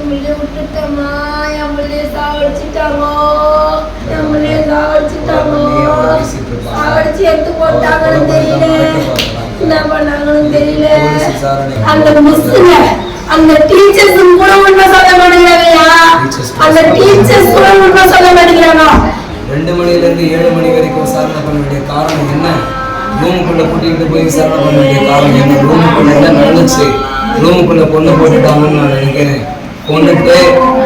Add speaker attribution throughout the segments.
Speaker 1: பிள்ளைய விட்டுட்டம்மா, என் பிள்ளைய சாவடிச்சுட்டாங்கோ, என் பிள்ளைய சாவடிச்சுட்டாங்கோ. சாவடிச்சு எடுத்து போட்டாங்கன்னு தெரியல, என்ன பண்ணாங்கன்னு தெரியல. அந்த மிஸ்ஸுங்க, அந்த டீச்சர்ஸ் கூட உண்மை சொல்ல மாட்டேங்கிறாங்கய்யா. அந்த டீச்சர்ஸ் கூட உண்மை சொல்ல மாட்டேங்கிறாங்க.
Speaker 2: 2 மணிலேருந்து 7 மணி வரைக்கும் விசாரணை பண்ண வேண்டிய காரணம் என்ன? ரூமுக்குள்ள கூட்டிகிட்டு போய் விசாரணை பண்ண வேண்டிய காரணம் என்ன? ரூமுக்குள்ள என்ன நடந்துச்சு? ரூமுக்குள்ள பொண்ணு போட்டுட்டாங்கன்னு நான் நினைக்கிறேன். கொண்டுட்டு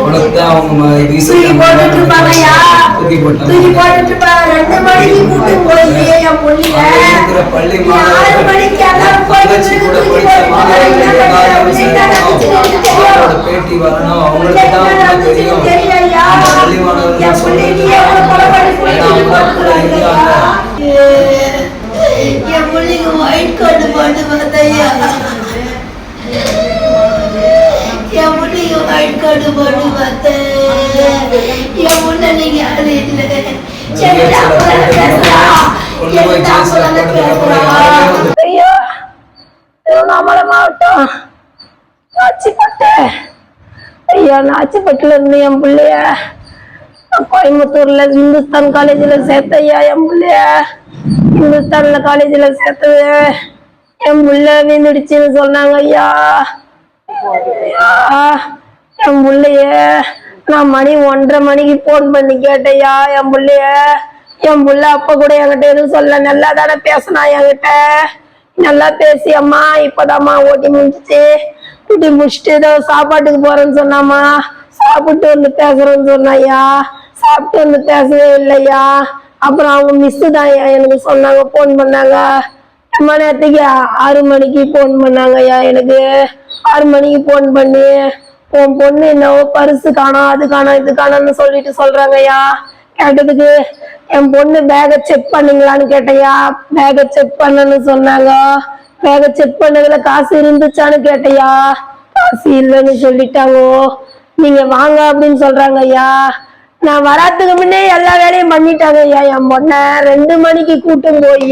Speaker 2: உனக்கு அவங்க
Speaker 1: தூக்கி போட்டுட்டு இருப்பாங்கய்யா, தூக்கி போட்டுட்டு இருப்பாங்க. 2 மணிக்கு கூட்டு போய் என் பொண்ணிய
Speaker 2: பள்ளி
Speaker 1: 6 மணிக்கு எல்லாரும்
Speaker 2: தங்கச்சி கூட படித்த மாணவர்களோட பேட்டி வரணும். அவங்களுக்கு தான் தெரியும் பள்ளி மாணவர்கள் சொல்றது.
Speaker 1: என் பிள்ளைங்க ஒயிட் கோட் போட்டு பார்த்தையா, என் பிள்ளைங்க ஒயிட் கோட் போட்டு பார்த்தேன். என் முன்ன நீங்க யாரு இல்லை. ஐயா, திருவண்ணாமலை மாவட்டம் நாச்சிப்பட்டு. ஐயா, நாச்சிப்பட்டுல இருந்து என் பிள்ளைய கோயம்புத்தூர்ல இந்துஸ்தான் காலேஜ்ல சேர்த்தையா. என் பிள்ளைய இந்துஸ்தான்ல காலேஜ்ல சேர்த்தது. என் புள்ள வீந்துடுச்சுன்னு சொன்னாங்க ஐயா. என் பிள்ளைய நான் மணி 1:30 மணிக்கு போன் பண்ணி கேட்டையா. என் பிள்ளைய, என் புள்ள அப்ப கூட என்கிட்ட எதுவும் சொல்ல, நல்லா தானே பேசினா என்கிட்ட. நல்லா பேசி அம்மா இப்பதாம்மா ஓட்டி முடிஞ்சிச்சு, ஊட்டி முடிச்சுட்டு ஏதோ சாப்பாட்டுக்கு போறேன்னு சொன்னாமா. சாப்பிட்டு வந்து பேசுறேன்னு சொன்னாயா. சாப்பிட்டு வந்து பேசவே இல்லையா. அப்புறம் அவங்க மிஸ்ஸு தான் எனக்கு சொன்னாங்க, போன் பண்ணாங்க. ரொம்ப நேரத்துக்கு 6 மணிக்கு போன் பண்ணாங்கய்யா. எனக்கு 6 மணிக்கு போன் பண்ணி உன் பொண்ணு என்னவோ பரிசு காணோம், அது காணோம், இது காணோம்னு சொல்லிட்டு சொல்றாங்கய்யா. கேட்டதுக்கு என் பொண்ணு பேகை செக் பண்ணீங்களான்னு கேட்டையா. பேகை செக் பண்ணன்னு சொன்னாங்க. பேகை செக் பண்ணதுல காசு இருந்துச்சான்னு கேட்டையா. காசு இல்லைன்னு சொல்லிட்டாங்க. நீங்க வாங்க அப்படின்னு சொல்றாங்க ஐயா. நான் வராதுக்கு முன்னே எல்லா வேலையும் பண்ணிட்டாங்க ஐயா. என் பொண்ண 2 மணிக்கு கூட்டும் போய்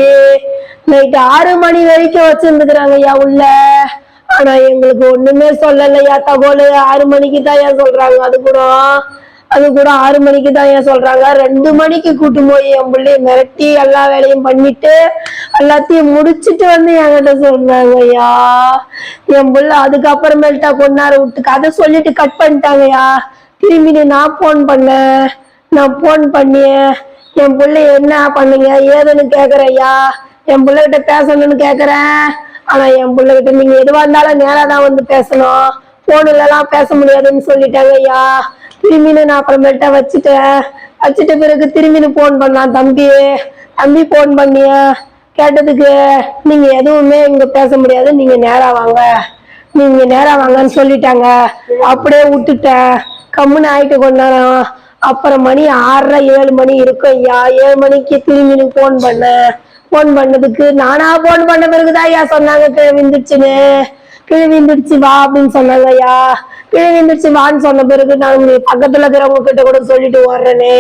Speaker 1: நைட்டு 6 மணி வரைக்கும் வச்சிருந்துக்கிறாங்க ஐயா உள்ள. ஆனா எங்களுக்கு ஒண்ணுமே சொல்லலையா தகவல். 6 மணிக்கு தான் ஏன் சொல்றாங்க. அது கூட 6 மணிக்கு தான் ஏன் சொல்றாங்க. 2 மணிக்கு கூட்டும் போய் என் பிள்ளைய மிரட்டி எல்லா வேலையும் பண்ணிட்டு எல்லாத்தையும் முடிச்சுட்டு வந்து என்கிட்ட சொல்றாங்க ஐயா. என் பிள்ளை அதுக்கப்புறமேல்ட்டா கொண்டாட விட்டு கதை சொல்லிட்டு கட் பண்ணிட்டாங்கய்யா. திரும்பி நான் போன் பண்ணேன். நான் போன் பண்ணி என் பிள்ளை என்ன பண்ணீங்க ஏதுன்னு கேக்குறையா. என் பிள்ளைகிட்ட பேசணும்னு கேக்குறேன். ஆனா என் பிள்ளைகிட்ட நீங்க எதுவா இருந்தாலும் நேரா தான் வந்து பேசணும், போன்ல எல்லாம் பேச முடியாதுன்னு சொல்லிட்டாங்க ஐயா. திரும்பின்னு நான் அப்புறமேட்டா வச்சுட்ட பிறகு திரும்பின்னு போன் பண்ணான் தம்பி போன் பண்ணிய கேட்டதுக்கு நீங்க எதுவுமே இங்க பேச முடியாது, நீங்க நேரா வாங்கன்னு சொல்லிட்டாங்க. அப்படியே விட்டுட்டேன். கம்முன்னு ஆயிட்டு கொண்டாடும். அப்புறம் மணி 6:30 7 மணி இருக்கும் ஐயா. 7 மணிக்கு திரும்பின்னு போன் பண்ணதுக்கு நானா போன் பண்ண பிறகுதான் ஐயா சொன்னாங்க கிழ விந்துடுச்சு வா அப்படின்னு சொன்னாங்க ஐயா. கிழ விந்துடுச்சு வான்னு சொன்ன பிறகு நான் பக்கத்துல இருக்கிறவங்க கிட்ட கூட சொல்லிட்டு வர்றேனே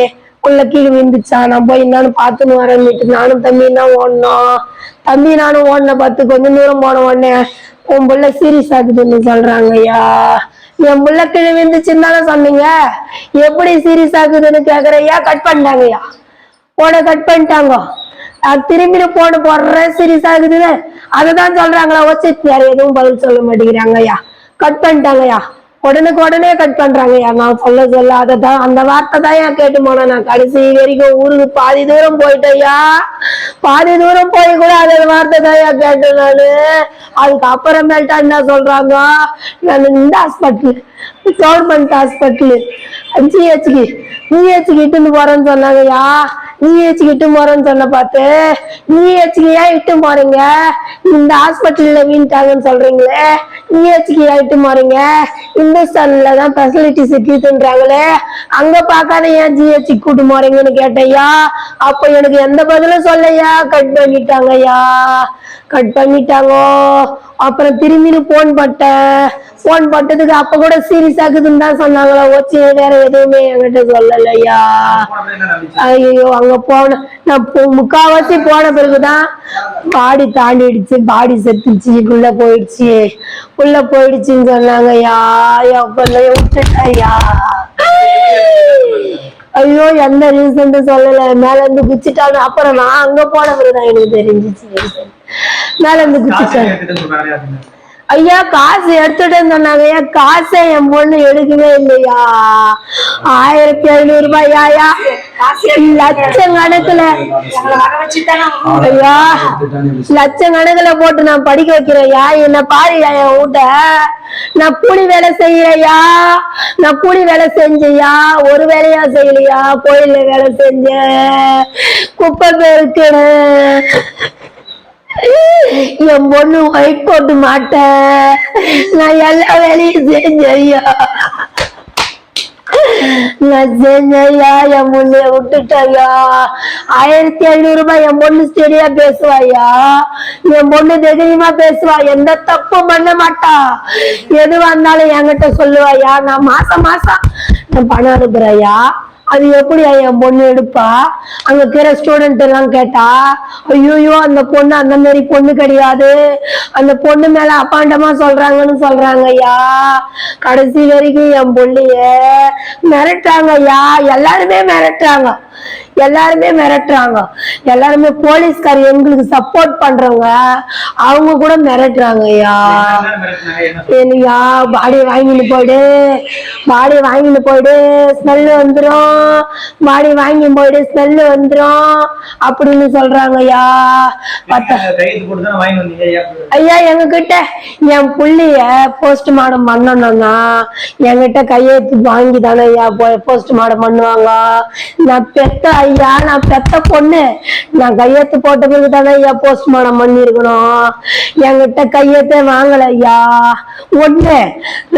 Speaker 1: உள்ள கீழே விந்துச்சா, நான் போய் என்னன்னு பாத்துன்னு வரேன்னுட்டு நானும் தம்பி நானும் ஓடின பார்த்து கொஞ்சம் தூரம் போன உடனே உன் புள்ள சீரியஸ் ஆகுதுன்னு சொல்றாங்க ஐயா. என் புள்ள கீழே விந்துச்சுன்னு தானே சொன்னீங்க, எப்படி சீரியஸ் ஆகுதுன்னு கேக்குறையா. கட் பண்ணிட்டாங்க ஐயா. போன கட் பண்ணிட்டாங்க. திரும்பி போன போடுறேன் சீரியஸ் ஆகுதுன்னு அததான் சொல்றாங்களா. வச்சு யாரு எதுவும் பதில் சொல்ல மாட்டேங்கிறாங்க ஐயா. கட் பண்ணிட்டாங்க ஐயா. உடனே கட் பண்றாங்க ஐயா. நான் சொல்ல அததான் அந்த வார்த்தை தான் ஏன் கேட்டு போனேன். நான் கடைசி வரைக்கும் ஊருக்கு பாதி தூரம் போயிட்டேயா. பாதி தூரம் போய் கூட அந்த வார்த்தை தான் ஏன் கேட்டேன் நானு. அதுக்கு அப்புறமேல்ட்டா என்ன சொல்றாங்க, நான் இந்த ஹாஸ்பிட்டல் கவர்மெண்ட் ஹாஸ்பிட்டலு ஜிஹெச்சுக்கு இட்டுன்னு போறேன்னு சொன்னாங்கய்யா. ஜிஹெச்சுக்கு இட்டு போறேன்னு சொன்ன பார்த்து ஜிஹெச்சுக்கு ஏன் இட்டு போறீங்க, இந்த ஹாஸ்பிட்டல்ல வீண்டாங்கன்னு சொல்றீங்களே, ஜிஹெச்சுக்கு ஏன் இட்டு போறீங்க, இந்துஸ்தான்ல தான் ஃபெசிலிட்டிஸ் இருக்குன்றாங்களே, அங்க பாக்காத ஏன் ஜிஹெச்சுக்கு கூட்டு போறீங்கன்னு கேட்டையா. அப்ப எனக்கு எந்த பதிலும் சொல்லையா. கட் பண்ணிட்டாங்கய்யா. அப்புறம் திரும்பின்னு போன் பட்டதுக்கு அப்ப கூட சீரியஸ் ஆகுதுன்னு தான் சொன்னாங்களா, வச்சு வேற எதுவுமே என்கிட்ட சொல்லலையா. ஐயோ அங்க போன நான் முக்காவாசி போன பிறகுதான் பாடி தாண்டிடுச்சு, பாடி செத்துச்சு, உள்ள போயிடுச்சுன்னு சொன்னாங்கய்யா. என் பிள்ளைய விட்டுட்டாயா. ஐயோ எந்த ரீசன் சொல்லல, மேல இருந்து குச்சிட்டாலும். அப்புறம் நான் அங்க போன பிறகுதான் எனக்கு தெரிஞ்சிச்சு மேல இருந்து குச்சிட்டாங்க. ஐயா காசு எடுத்துட்டேன்னு சொன்னாங்க. ஐயா காசை என் பொண்ணு எடுக்கவே இல்லையா. 1500 ரூபாயா, லட்சக்கணக்குல. ஐயா லட்சக்கணக்குல போட்டு நான் படிக்க வைக்கிறேன்யா. என்ன பாருயா என் வீட்ட. நான் கூலி வேலை செய்யறையா, நான் கூலி வேலை செஞ்சையா, ஒரு வேலையா செய்யலையா. கோயில்ல வேலை செஞ்சேன், குப்பை பெருக்கிறேன். என் பொண்ணு ஒயிட் போட்டு மாட்டேன், நான் எல்லா வேலையும் செஞ்சையா. நான் செஞ்சையா, என் பொண்ணு விட்டுட்டயா. 1500 ரூபாய். என் பொண்ணு ஸ்டெடியா பேசுவாயா, என் பொண்ணு தைரியமா பேசுவா, எந்த தப்பும் பண்ண மாட்டா. எதுவா இருந்தாலும் என்கிட்ட சொல்லுவாயா. நான் மாசம் நான் பணம் அனுப்புறையா. அது எப்படி என் பொண்ணு எடுப்பா. அங்க இருக்கிற ஸ்டூடெண்ட் எல்லாம் கேட்டா, ஐயோ அந்த பொண்ணு அந்த மாதிரி பொண்ணு கிடையாது, அந்த பொண்ணு மேல அப்பாண்டமா சொல்றாங்கன்னு சொல்றாங்க ஐயா. கடைசி வரைக்கும் என் பொண்ணைய மிரட்டுறாங்க ஐயா. எல்லாருமே போலீஸ்கார் எங்களுக்கு சப்போர்ட் பண்றவங்க, அவங்க கூட மிரட்டுறாங்க ஐயா. என்னையா பாடி வாங்கிட்டு போயிடு, ஸ்மெல் வந்துரும், பாடி வாங்கி போயிடு, ஸ்மெல் வந்துரும் அப்படின்னு சொல்றாங்க ஐயா. ஐயா எங்க கிட்ட என் புள்ளிய போஸ்ட்மார்டம் பண்ணணும்னா என்கிட்ட கையெழுத்து வாங்கி தானே ஐயா போஸ்ட்மார்டம் பண்ணுவாங்க. நான் பெத்த ஐயா, நான் பெத்த பொண்ணு, நான் கையெழுத்து போட்ட பிறகு தானே ஐயா போஸ்ட்மார்டம் பண்ணிருக்கணும். என்கிட்ட கையெழுத்தே வாங்கல ஐயா. ஒண்ணு.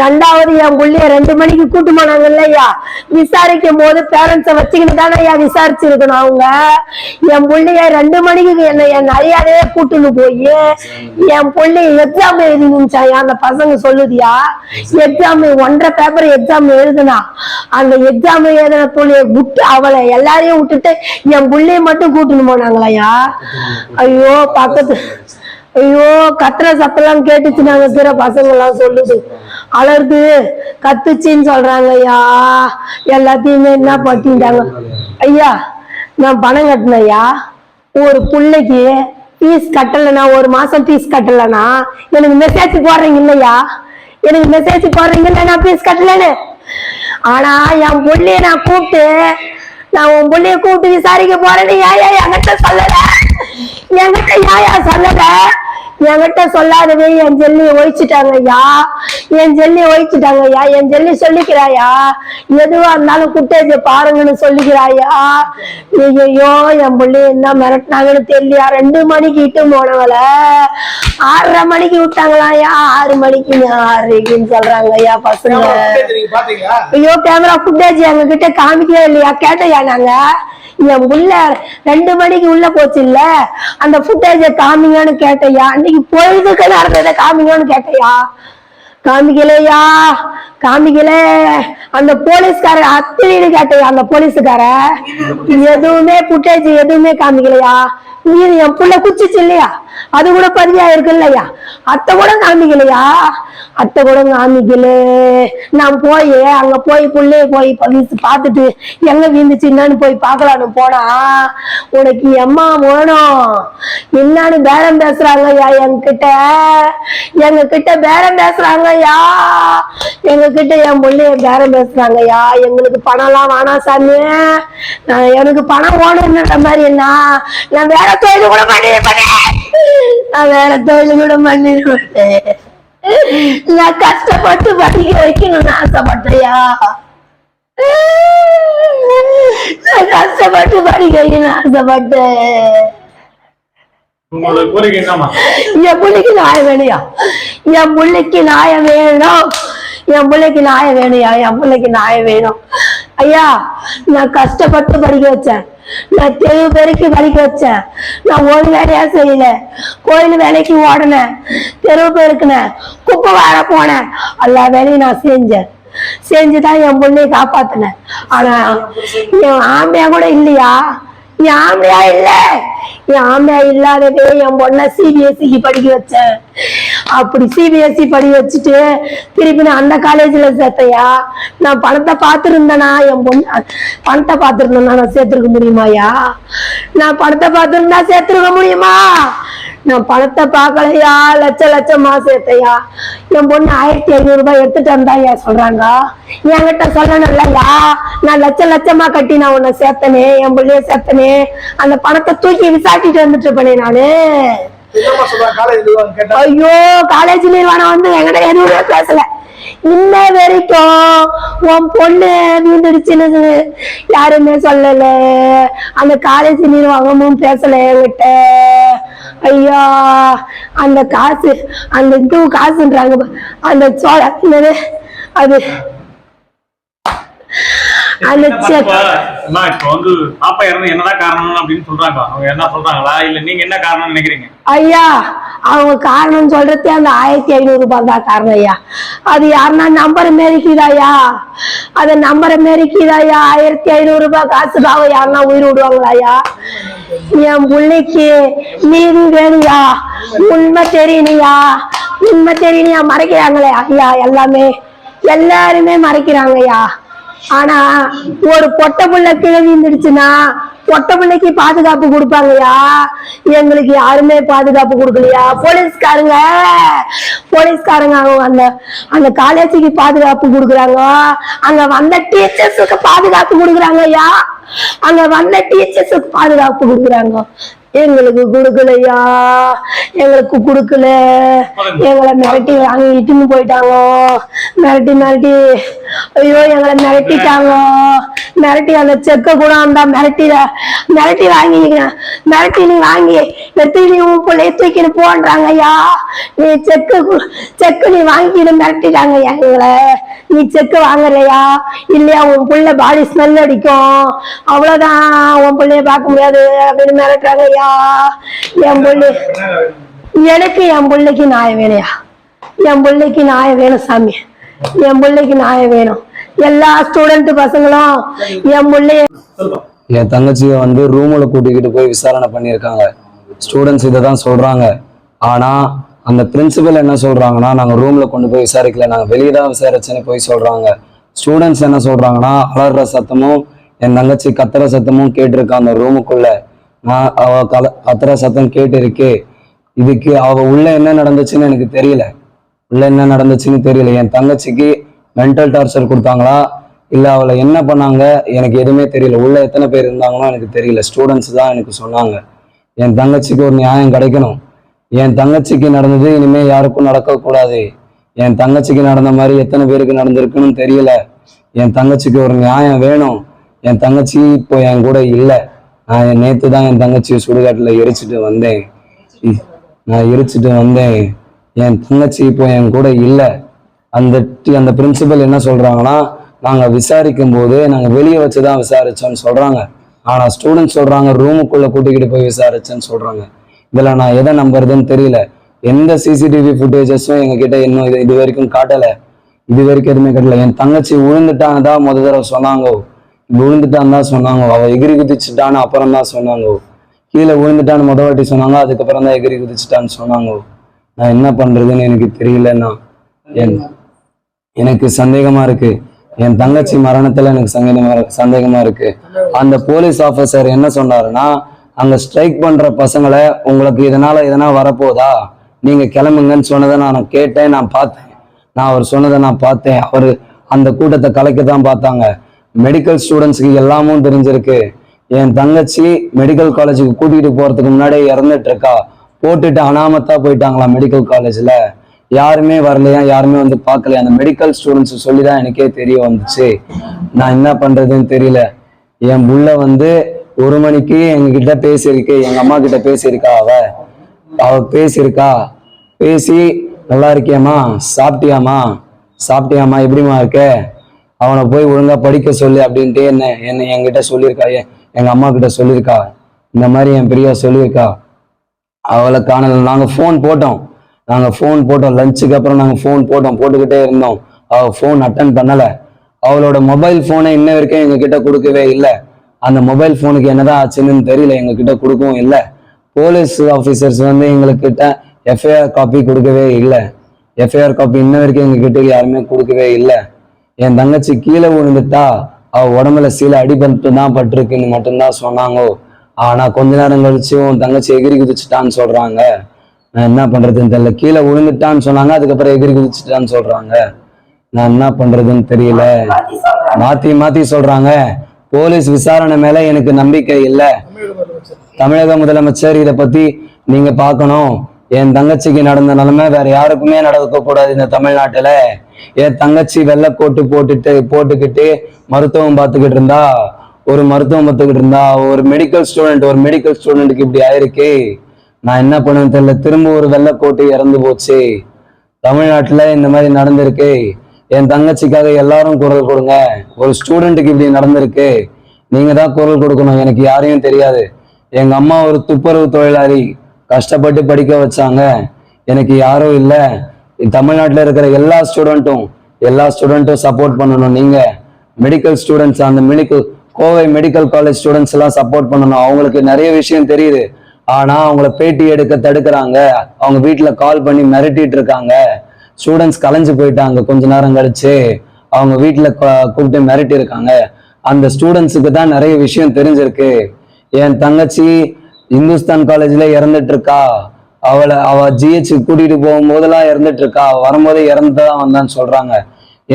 Speaker 1: ரெண்டாவது என் புள்ளைய 2 மணிக்கு கூட்டு போனாங்கல்ல ஐயா, விசாரிக்கும் போது பேரண்ட்ஸ வச்சுக்கிட்டு தானே ஐயா விசாரிச்சிருக்கணும். அவங்க என் புள்ளைய 2 மணிக்கு என் அறியாதே கூட்டுன்னு போய் என் புள்ளை எக்ஸாம் எழுதிச்சாயா. அந்த பசங்க சொல்லுதியா, எக்ஸாம் 1.5 பேப்பர் எக்ஸாம் எழுதுனா, அந்த எக்ஸாம் எழுதின புள்ளைய விட்டு அவளை எல்லாரையும் விட்டுட்டு என் புள்ளைய மட்டும் கூட்டுன்னு போனாங்களையா. ஐயோ கத்துற சத்தெல்லாம் கேட்டுச்சு. நாங்க இருக்கிற பசங்க எல்லாம் சொல்லுது, அலருது, கத்துச்சின்னு சொல்றாங்க ஐயா. எல்லாத்தையுமே என்ன பண்ணிட்டாங்க ஐயா. நான் பணம் கட்டினேன் ஐயா. ஒரு பிள்ளைக்கு ஃபீஸ் கட்டலைன்னா, ஒரு மாசம் ஃபீஸ் கட்டலைன்னா எனக்கு மெசேஜ் போடுறீங்க இல்லையா, நான் ஃபீஸ் கட்டலன்னு. ஆனா என் புள்ளைய நான் உன் புள்ளைய கூப்பிட்டு விசாரிக்க போறேன்னு ஏயா என்கிட்ட சொல்லல. என்கிட்ட சொல்லாதவே என் ஜெல்லியை ஒழிச்சுட்டாங்க ஐயா. என் ஜெல்லி சொல்லிக்கிறாயா, எதுவா இருந்தாலும் குட்டேஜ பாருங்கன்னு சொல்லிக்கிறாயா. ஐயோ என் பிள்ளைய என்ன மிரட்டினாங்கன்னு தெரியலையா. 2 மணிக்கு இட்டு போனவள 6:30 மணிக்கு விட்டாங்களாயா. 6 மணிக்கு 6:30ன்னு சொல்றாங்க ஐயா பசங்க. ஐயோ கேமரா ஃபுட்டேஜ் எங்க கிட்ட காமிக்கவே இல்லையா. கேட்டையா நாங்க, என் புள்ள 2 மணிக்கு உள்ள போச்சு இல்ல, அந்த ஃபுட்டேஜ காமிங்கன்னு கேட்டையா. அன்னைக்கு பொழுதுக்கு நடந்ததை காமிங்கன்னு கேட்டையா. காமிக்கல. அந்த போலீஸ்கார அத்தின்னு கேட்டையா. அந்த போலீஸுக்கார எதுவுமே ஃபுட்டேஜ் எதுவுமே காமிக்கலையா. நீ என் புள்ள குச்சிச்சு இல்லையா, அது கூட பதிவா இருக்கு இல்லையா. அத்தை கூட காமிக்கல. நான் அங்க போய் புள்ளைய போய் பார்த்துட்டு எங்க வீந்துச்சுன்னு போய் பாக்கலான்னு போனா, உனக்கு எம்மா வேணும் என்னன்னு பேரம் பேசுறாங்க ஐயா. எங்க கிட்ட பேரம் பேசுறாங்க ஐயா. என் புள்ளைய பேரம் பேசுறாங்க ஐயா. எங்களுக்கு பணம் எல்லாம் வேணாம் சாமி, எனக்கு பணம் வேணும்ன்ற மாதிரி என்ன, நான் வேற தொழில் கூட பண்ணிருக்கேன். நான் கஷ்டப்பட்டு படிக்க வைக்கணும்னு ஆசைப்பட்டையா. என் புள்ளைக்கு நியாயம் வேணுயா. என் புள்ளைக்கு நியாயம் வேணும். ஐயா, நான் கஷ்டப்பட்டு படிக்க வச்சேன். நான் தெரு பெருக்கி படிக்க வச்சேன். நான் ஒரு வேலையா செய்யல. கோயில் வேலைக்கு ஓடினேன், தெருவு பெருக்கினேன், குப்பை வார போனேன். எல்லா வேலையும் நான் செஞ்சுதான் என் பிள்ளைய காப்பாத்தினேன். ஆனா என் ஆம்பையா கூட இல்லையா? என் ஆம்பையா இல்ல. என் ஆம்பையா இல்லாதவே என் பொண்ணை சிபிஎஸ்சிக்கு படிக்க வச்சேன். அப்படி சிபிஎஸ்சி படிக்க வச்சுட்டு திருப்பி நான் அந்த காலேஜ்ல சேர்த்தையா? நான் பணத்தை பார்த்துருந்தேனா? என் பொண்ணு பணத்தை பார்த்துருந்தேன்னா நான் சேர்த்துருக்க முடியுமாயா? நான் பணத்தை பார்த்துருந்தா சேர்த்துருக்க முடியுமா? நான் பணத்தை பார்க்கலையா? லட்சமா சேர்த்தையா? என் பொண்ணு 1500 ரூபாய் எடுத்துட்டு வந்தாயா சொல்றாங்க. என்கிட்ட சொல்லணும் இல்லையா? நான் லட்சமா கட்டி நான் உன்னை சேர்த்தனே, என் பிள்ளைய சேர்த்தனே. அந்த பணத்தை தூக்கி விசாரிச்சுட்டு வந்துட்டு இருப்பேனே நானு. ஐயோ, காலேஜ் நிர்வாணம் வந்து என்கிட்ட எதுவுமே பேசல. இன்ன வரைக்கும் உன் பொண்ணு வீந்துடுச்சுன்னு யாருமே சொல்லல. அந்த காலேஜ் நிர்வாகமும் பேசல என்கிட்ட. ஐயா, அந்த காசு, அந்த இது காசுன்றாங்க, அந்த சோழ அது அந்த
Speaker 3: இப்ப வந்து பாப்பா இறந்து என்னதான் காரணம் அப்படின்னு சொல்றாங்க. அவங்க என்ன சொல்றாங்களா, இல்ல நீங்க என்ன காரணம் நினைக்கிறீங்க?
Speaker 1: ஐயா, அவங்க காரணம் சொல்றதே அந்த 1500 ரூபாய் தான் காரணம் ஐயா. அது யாருன்னா நம்பர் மேரிக்குதாயா? அத நம்பரை மேரிக்குதாயா? 1500 ரூபாய் காசுக்காக யாருன்னா உயிர் விடுவாங்களாயா? என் பிள்ளைக்கு நீதி வேணுயா, உண்மை தெரியலையா? உண்மை தெரியலையா? மறைக்கிறாங்களே ஐயா, எல்லாருமே மறைக்கிறாங்கய்யா. ஆனா ஒரு பொட்டை புள்ள கிழவி இருந்துடுச்சுன்னா பொட்டை பிள்ளைக்கு பாதுகாப்பு கொடுப்பாங்கய்யா. எங்களுக்கு யாருமே பாதுகாப்பு கொடுக்கலையா? போலீஸ்காரங்க அவங்க அந்த காலேஜுக்கு பாதுகாப்பு கொடுக்குறாங்க. அங்க வந்த டீச்சர்ஸுக்கு பாதுகாப்பு கொடுக்குறாங்க ஐயா. அங்க வந்த டீச்சர்ஸுக்கு பாதுகாப்பு கொடுக்குறாங்க. எங்களுக்கு கொடுக்கலையா? எங்களுக்கு கொடுக்கல. எங்களை மிரட்டி வாங்கிட்டுன்னு போயிட்டாங்க. மிரட்டி ஐயோ எங்களை மிரட்டிட்டாங்க. மிரட்டி அந்த செக்க கூட அந்த மிரட்டி வாங்கி எடுத்து நீ உன் பிள்ளைய தூக்கின்னு போன்றாங்க ஐயா. நீ செக்கு நீ வாங்கின்னு மிரட்டிட்டாங்க ஐயா எங்களை. நீ செக்கு வாங்குறியா இல்லையா? உன் பிள்ளை பாடி ஸ்மெல் அடிக்கும், அவ்வளவுதான், உன் பிள்ளைய பார்க்க முடியாது அப்படின்னு மிரட்டுறாங்க ஐயா. என் பிள்ளை எனக்கு என் பிள்ளைக்கு நியாயம் வேணையா? என் பிள்ளைக்கு நியாயம் வேணும் சாமி. என் பிள்ளைக்கு நியாயம் வேணும். எல்லா ஸ்டூடெண்ட் பசங்களும் என் பிள்ளைய
Speaker 2: என் தங்கச்சியை வந்து ரூம்ல கூட்டிக்கிட்டு போய் விசாரணை பண்ணியிருக்காங்க. ஸ்டூடெண்ட்ஸ் இதை தான் சொல்றாங்க. ஆனா அந்த பிரின்சிபல் என்ன சொல்றாங்கன்னா, நாங்க ரூம்ல கொண்டு போய் விசாரிக்கல, நாங்க வெளியே தான் விசாரிச்சுன்னு போய் சொல்றாங்க. ஸ்டூடெண்ட்ஸ் என்ன சொல்றாங்கன்னா, அலற சத்தமும் என் தங்கச்சி கத்துற சத்தமும் கேட்டிருக்கா அந்த ரூமுக்குள்ள. நான் அவ கத்துற சத்தம் கேட்டு இருக்கு. இதுக்கு அவ உள்ள என்ன நடந்துச்சுன்னு எனக்கு தெரியல. என் தங்கச்சிக்கு மென்டல் டார்ச்சர் கொடுத்தாங்களா இல்ல அவளை என்ன பண்ணாங்க எனக்கு எதுவுமே தெரியல. உள்ள எத்தனை பேர் இருந்தாங்களோ எனக்கு தெரியல. ஸ்டூடெண்ட்ஸ் தான் எனக்கு சொன்னாங்க. என் தங்கச்சிக்கு ஒரு நியாயம் கிடைக்கணும். என் தங்கச்சிக்கு நடந்தது இனிமே யாருக்கும் நடக்கக்கூடாது. என் தங்கச்சிக்கு நடந்த மாதிரி எத்தனை பேருக்கு நடந்திருக்குன்னு தெரியல. என் தங்கச்சிக்கு ஒரு நியாயம் வேணும். என் தங்கச்சி இப்போ என் கூட இல்லை. நான் நேற்று தான் என் தங்கச்சியை சுடுகாட்டுல எரிச்சிட்டு வந்தேன். என் தங்கச்சி இப்போ என் கூட இல்லை. அந்த பிரின்சிபல் என்ன சொல்றாங்கன்னா, நாங்க விசாரிக்கும் போது நாங்க வெளியே வச்சுதான் விசாரிச்சோம்னு சொல்றாங்க. ஆனா ஸ்டூடெண்ட்ஸ் சொல்றாங்க ரூமுக்குள்ள கூட்டிக்கிட்டு போய் விசாரிச்சேன்னு சொல்றாங்க. இதுல நான் எதை நம்புறதுன்னு தெரியல. எந்த சிசிடிவி ஃபுட்டேஜஸும் எங்க கிட்ட இன்னும் இது வரைக்கும் காட்டல. எதுவுமே காட்டல. என் தங்கச்சி விழுந்துட்டான்னு தான் முத தடவை சொன்னாங்க. விழுந்துட்டான்னு தான் சொன்னாங்க. அவ எகிரி குதிச்சுட்டான்னு அப்புறம் தான் சொன்னாங்க. கீழே விழுந்துட்டான்னு முத வாட்டி சொன்னாங்க. அதுக்கப்புறம் தான் எகிரி குதிச்சுட்டான்னு சொன்னாங்க. நான் என்ன பண்றதுன்னு எனக்கு தெரியலன்னா எனக்கு சந்தேகமா இருக்கு. என் தங்கச்சி மரணத்துல எனக்கு சந்தேகமா இருக்கு. அந்த போலீஸ் ஆபீசர் என்ன சொன்னாருன்னா, அங்க ஸ்ட்ரைக் பண்ற பசங்களை உங்களுக்கு இதனால வரப்போதா, நீங்க கிளம்புங்கன்னு சொன்னதை நான் கேட்டேன், நான் பார்த்தேன். அவர் சொன்னதை நான் பார்த்தேன். அவரு அந்த கூட்டத்தை கலைக்கத்தான் பார்த்தாங்க. மெடிக்கல் ஸ்டூடெண்ட்ஸுக்கு எல்லாமும் தெரிஞ்சிருக்கு. என் தங்கச்சி மெடிக்கல் காலேஜுக்கு கூட்டிகிட்டு போறதுக்கு முன்னாடியே இறந்துட்டு இருக்கா. போட்டுட்டு அனாமத்தா போயிட்டாங்களா மெடிக்கல் காலேஜ்ல. யாருமே வரலையா, யாருமே வந்து பார்க்கலையா. அந்த மெடிக்கல் ஸ்டூடெண்ட்ஸ் சொல்லிதான் எனக்கே தெரிய வந்துச்சு. நான் என்ன பண்றதுன்னு தெரியல. என் புள்ள வந்து 1 மணிக்கு எங்ககிட்ட பேசியிருக்கு, எங்க அம்மா கிட்ட பேசியிருக்கா. அவ பேசியிருக்கா. பேசி நல்லா இருக்கியாமா, சாப்பிட்டியாமா, எப்படிமா இருக்க அவனை போய் ஒழுங்கா படிக்க சொல்லு அப்படின்ட்டு என்ன என்கிட்ட சொல்லியிருக்கா, எங்க அம்மா கிட்ட சொல்லியிருக்கா. இந்த மாதிரி என் பிரியா சொல்லியிருக்கா. அவளை காணல. நாங்க ஃபோன் போட்டோம் லஞ்சுக்கு அப்புறம் நாங்க ஃபோன் போட்டுக்கிட்டே இருந்தோம். அவ ஃபோன் அட்டன் பண்ணல. அவளோட மொபைல் போனை இன்ன வரைக்கும் எங்க கிட்ட கொடுக்கவே இல்லை. அந்த மொபைல் போனுக்கு என்னதான் ஆச்சுன்னு தெரியல, எங்க கிட்ட கொடுக்கவும் இல்லை. போலீஸ் ஆஃபீஸர்ஸ் வந்து எங்ககிட்ட எஃப்ஐஆர் காப்பி கொடுக்கவே இல்லை. எஃப்ஐஆர் காப்பி இன்ன வரைக்கும் எங்க கிட்ட யாருமே கொடுக்கவே இல்லை. என் தங்கச்சி கீழே விழுந்துட்டா, அவ உடம்புல சில அடிபட்டு தான் பட்டிருக்குன்னு மட்டும்தான் சொன்னாங்க. ஆனா கொஞ்ச நேரம் கழிச்சு உன் தங்கச்சி எகிரி குதிச்சுட்டான்னு சொல்றாங்க. நான் என்ன பண்றதுன்னு தெரியல. கீழே விழுந்துட்டான்னு சொன்னாங்க, அதுக்கப்புறம் எகிரி குதிச்சுட்டான்னு சொல்றாங்க. நான் என்ன பண்றதுன்னு தெரியல. மாத்தி சொல்றாங்க. போலீஸ் விசாரணை மேல எனக்கு நம்பிக்கை இல்லை. தமிழக முதலமைச்சர் இதை பத்தி நீங்க பார்க்கணும். என் தங்கச்சிக்கு நடந்த நிலைமை வேற யாருக்குமே நடக்க கூடாது இந்த தமிழ்நாட்டுல. என் தங்கச்சி வெள்ளைக்கோட்டு போட்டுக்கிட்டு மருத்துவம் பார்த்துக்கிட்டு இருந்தா, ஒரு மெடிக்கல் ஸ்டூடெண்ட்டுக்கு இப்படி ஆயிருக்கு. நான் என்ன பண்ணுவேன்னு தெரியல. திரும்ப ஒரு வெள்ளைக்கோட்டு இறந்து போச்சு. தமிழ்நாட்டுல இந்த மாதிரி நடந்திருக்கு. என் தங்கச்சிக்காக எல்லாரும் குரல் கொடுங்க. ஒரு ஸ்டூடெண்ட்டுக்கு இப்படி நடந்திருக்கு, நீங்க தான் குரல் கொடுக்கணும். எனக்கு யாரையும் தெரியாது. எங்க அம்மா ஒரு துப்புரவு தொழிலாளி, கஷ்டப்பட்டு படிக்க வச்சாங்க. எனக்கு யாரும் இல்லை. தமிழ்நாட்டில் இருக்கிற எல்லா ஸ்டூடெண்ட்டும் சப்போர்ட் பண்ணணும். நீங்க மெடிக்கல் ஸ்டூடெண்ட்ஸ், அந்த கோவை மெடிக்கல் காலேஜ் ஸ்டூடெண்ட்ஸ் எல்லாம் சப்போர்ட் பண்ணணும். அவங்களுக்கு நிறைய விஷயம் தெரியுது. ஆனா அவங்கள பேட்டி எடுக்க தடுக்கிறாங்க. அவங்க வீட்டுல கால் பண்ணி மிரட்டிட்டு இருக்காங்க. ஸ்டூடெண்ட்ஸ் கலைஞ்சு போயிட்டாங்க. கொஞ்ச நேரம் கழிச்சு அவங்க வீட்டுல கூப்பிட்டு மிரட்டி இருக்காங்க. அந்த ஸ்டூடெண்ட்ஸுக்கு தான் நிறைய விஷயம் தெரிஞ்சிருக்கு. என் தங்கச்சி இந்துஸ்தான் காலேஜ்ல இறந்துட்டு இருக்கா. அவ ஜிஹெச் கூட்டிட்டு போகும்போதெல்லாம் இறந்துட்டு இருக்கா. வரும்போதே இறந்துதான் வந்தான்னு சொல்றாங்க.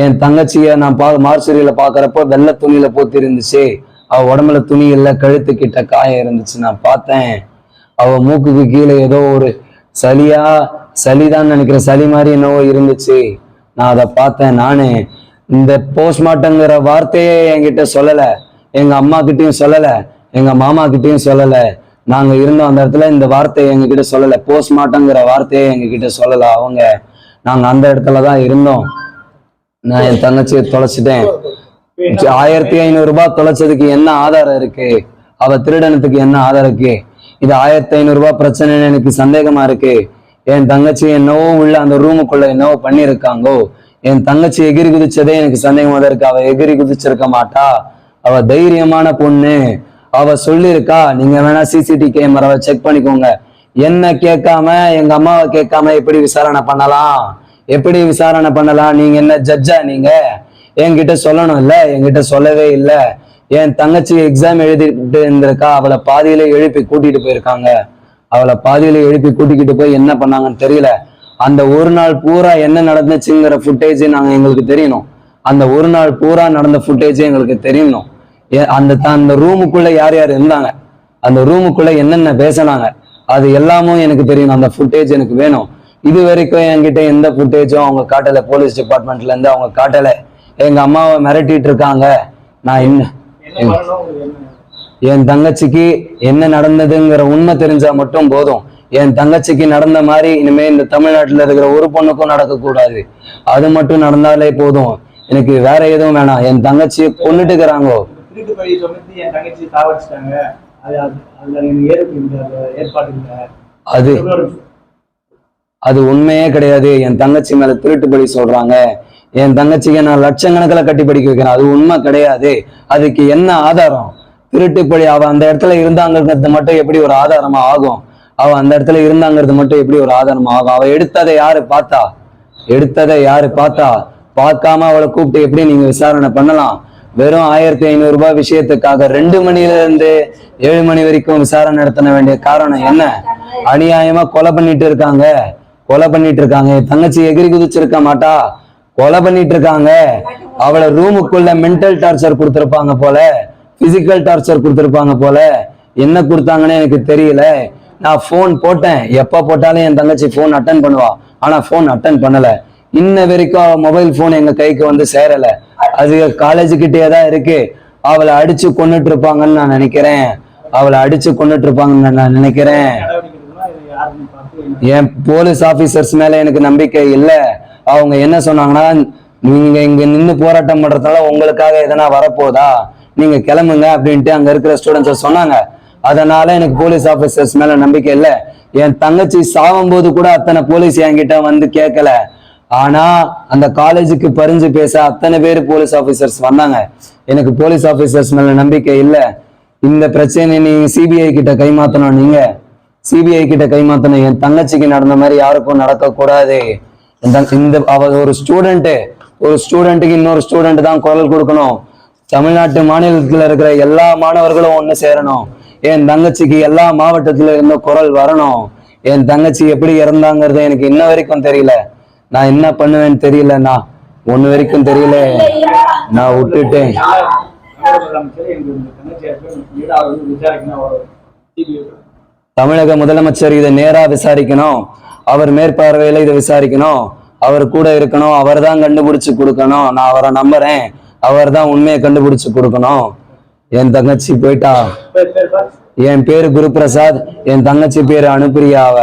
Speaker 2: என் தங்கச்சிய நான் மார்ச்சரியில பாக்குறப்போ வெள்ளை துணியில போத்தி இருந்துச்சு. அவ உடம்புல துணி இல்லை, கழுத்து கிட்ட காயம் இருந்துச்சு. நான் பார்த்தேன். அவ மூக்குக்கு கீழே ஏதோ ஒரு சளிதான் நினைக்கிறேன், சளி மாதிரி என்னவோ இருந்துச்சு. நான் அதை பார்த்தேன். நானு இந்த போஸ்ட்மார்ட்டம்ங்கிற வார்த்தையே என்கிட்ட சொல்லல, எங்க அம்மா கிட்டையும் சொல்லல, எங்க மாமா கிட்டையும் சொல்லல. நாங்க இருந்தோம் அந்த இடத்துல, இந்த வார்த்தையை எங்ககிட்ட சொல்லல. போஸ்ட்மார்ட்டம்ங்கிற வார்த்தையே எங்ககிட்ட சொல்லல அவங்க. நாங்க அந்த இடத்துலதான் இருந்தோம். நான் என் தங்கச்சியை தொலைச்சிட்டேன். 1500 ரூபாய் தொலைச்சதுக்கு என்ன ஆதாரம் இருக்கு? அவ திருடனத்துக்கு என்ன ஆதாரம் இருக்கு? இது 1500 ரூபாய் பிரச்சனைன்னு எனக்கு சந்தேகமா இருக்கு. என் தங்கச்சி என்னவோ உள்ள அந்த ரூமுக்குள்ள என்னவோ பண்ணிருக்காங்கோ. என் தங்கச்சி எகிரி குதிச்சதே எனக்கு சந்தேகமா தான் இருக்கு. அவ எகிரி குதிச்சிருக்க மாட்டா. அவ தைரியமான பொண்ணு. அவ சொல்லிருக்கா, நீங்க வேணா சிசிடிவி கேமராவை செக் பண்ணிக்கோங்க. என்ன கேட்காம, எங்க அம்மாவை கேட்காம எப்படி விசாரணை பண்ணலாம்? நீங்க என்ன ஜட்ஜா? நீங்க என்கிட்ட சொல்லணும் இல்ல? என்கிட்ட சொல்லவே இல்லை. என் தங்கச்சி எக்ஸாம் எழுதிட்டு இருந்திருக்கா. அவளை பாதியில எழுப்பி கூட்டிட்டு போயிருக்காங்க. கூட்டிக்கிட்டு போய் என்ன பண்ணாங்கன்னு தெரியல. அந்த ஒரு நாள் பூரா என்ன நடந்துச்சுங்கிற ஃபுட்டேஜ் எங்களுக்கு தெரியணும். அந்த ஒரு நாள் பூரா நடந்த ஃபுட்டேஜ் எங்களுக்கு தெரியணும். அந்த ரூமுக்குள்ள யார் யார் இருந்தாங்க, அந்த ரூமுக்குள்ள என்னென்ன பேசினாங்க, அது எல்லாமும் எனக்கு தெரியணும். அந்த ஃபுட்டேஜ் எனக்கு வேணும். இது வரைக்கும் என்கிட்ட எந்த ஃபுட்டேஜும் அவங்க காட்டல. போலீஸ் டிபார்ட்மெண்ட்ல இருந்து அவங்க காட்டல. எங்க அம்மாவை மிரட்டிட்டு இருக்காங்க. நான் என் தங்கச்சிக்கு என்ன நடந்ததுங்கிற உண்மை தெரிஞ்சா மட்டும் போதும். என் தங்கச்சிக்கு நடந்த மாதிரி இனிமே இந்த தமிழ்நாட்டுல இருக்கிற ஒரு பொண்ணுக்கும் நடக்க கூடாது. அது மட்டும் நடந்தாலே போதும். எனக்கு வேற எதுவும் வேணாம். என் தங்கச்சியை கொன்னுட்டுக்கிறாங்கோ. அது உண்மையே கிடையாது. என் தங்கச்சி மேல திருட்டு பலி சொல்றாங்க. என் தங்கச்சிக்கு நான் லட்சக்கணக்கில் கட்டி படிக்க வைக்கிறேன். அது உண்மை கிடையாது. அதுக்கு என்ன ஆதாரம்? திருட்டு பலி. அவ அந்த இடத்துல இருந்தாங்கிறது மட்டும் எப்படி ஒரு ஆதாரமா ஆகும்? அவ எடுத்ததை யாரு பார்த்தா? பார்க்காம அவளை கூப்பிட்டு எப்படி நீங்க விசாரணை பண்ணலாம்? வெறும் 1500 ரூபாய் விஷயத்துக்காக 2 மணில இருந்து 7 மணி வரைக்கும் விசாரணை நடத்த வேண்டிய காரணம் என்ன? அநியாயமா கொலை பண்ணிட்டு இருக்காங்க. என் தங்கச்சி எகிரி குதிச்சிருக்க மாட்டா, கொலை பண்ணிட்டு இருக்காங்க. அவளை ரூமுக்குள்ள மென்டல் டார்ச்சர் கொடுத்திருப்பாங்க போல, பிசிக்கல் டார்ச்சர் கொடுத்திருப்பாங்க போல. என்ன கொடுத்தாங்கன்னு எனக்கு தெரியல. நான் போன் போட்டேன். எப்ப போட்டாலும் என் தங்கச்சி போன் அட்டன் பண்ணுவா. ஆனா போன் அட்டன் பண்ணல. இன்ன வரைக்கும் மொபைல் போன் எங்க கைக்கு வந்து சேரல. அது காலேஜ் கிட்டே தான் இருக்கு. அவளை அடிச்சு கொன்னுட்டு இருப்பாங்கன்னு நான் நினைக்கிறேன். என் போலீஸ் ஆபீசர்ஸ் மேல எனக்கு நம்பிக்கை இல்லை. அவங்க என்ன சொன்னாங்கன்னா, நீங்க இங்க நின்று போராட்டம் பண்றதுனால உங்களுக்காக எதனா வரப்போதா, நீங்க கிளம்புங்க அப்படின்ட்டு அங்க இருக்கிற ஸ்டூடெண்ட்ஸ் சொன்னாங்க. அதனால எனக்கு போலீஸ் ஆபீசர்ஸ் மேல நம்பிக்கை இல்லை. என் தங்கச்சி சாவும் போது கூட அத்தனை போலீஸ் என்கிட்ட வந்து கேட்கல. ஆனா அந்த காலேஜுக்கு பறிஞ்சு பேச அத்தனை பேர் போலீஸ் ஆபீசர்ஸ் வந்தாங்க. எனக்கு போலீஸ் ஆபீசர்ஸ் மேல நம்பிக்கை இல்லை. இந்த பிரச்சனை நீங்க சிபிஐ கிட்ட கைமாத்தணும். நீங்க சிபிஐ கிட்ட கைமாத்தணும். என் தங்கச்சிக்கு நடந்த மாதிரி யாருக்கும் நடக்க கூடாது. அவ ஒரு ஸ்டூடெண்ட்டுக்கு இன்னொரு ஸ்டூடெண்ட் தான் குரல் கொடுக்கணும். தமிழ்நாட்டு மாநிலத்துல இருக்கிற எல்லா மாணவர்களும் ஒண்ணு சேரணும். என் தங்கச்சிக்கு எல்லா மாவட்டத்துல இருந்த குரல் வரணும். என் தங்கச்சி எப்படி இறந்தாங்கிறது எனக்கு இன்ன வரைக்கும் தெரியல. நான் என்ன பண்ணுவேன்னு தெரியல. நான் ஒண்ணு வரைக்கும் தெரியல. நான் விட்டுட்டேன். தமிழக முதலமைச்சர் இதை நேரா விசாரிக்கணும். அவர் மேற்பார்வையில இதை விசாரிக்கணும். அவர் கூட இருக்கணும். அவர் தான் கண்டுபிடிச்சு கொடுக்கணும். நான் அவரை நம்புறேன். அவர் தான் உண்மையை கண்டுபிடிச்சு கொடுக்கணும். என் தங்கச்சி போயிட்டா. என் பேரு குருபிரசாத், என் தங்கச்சி பேரு அனுப்பிரியா. அவ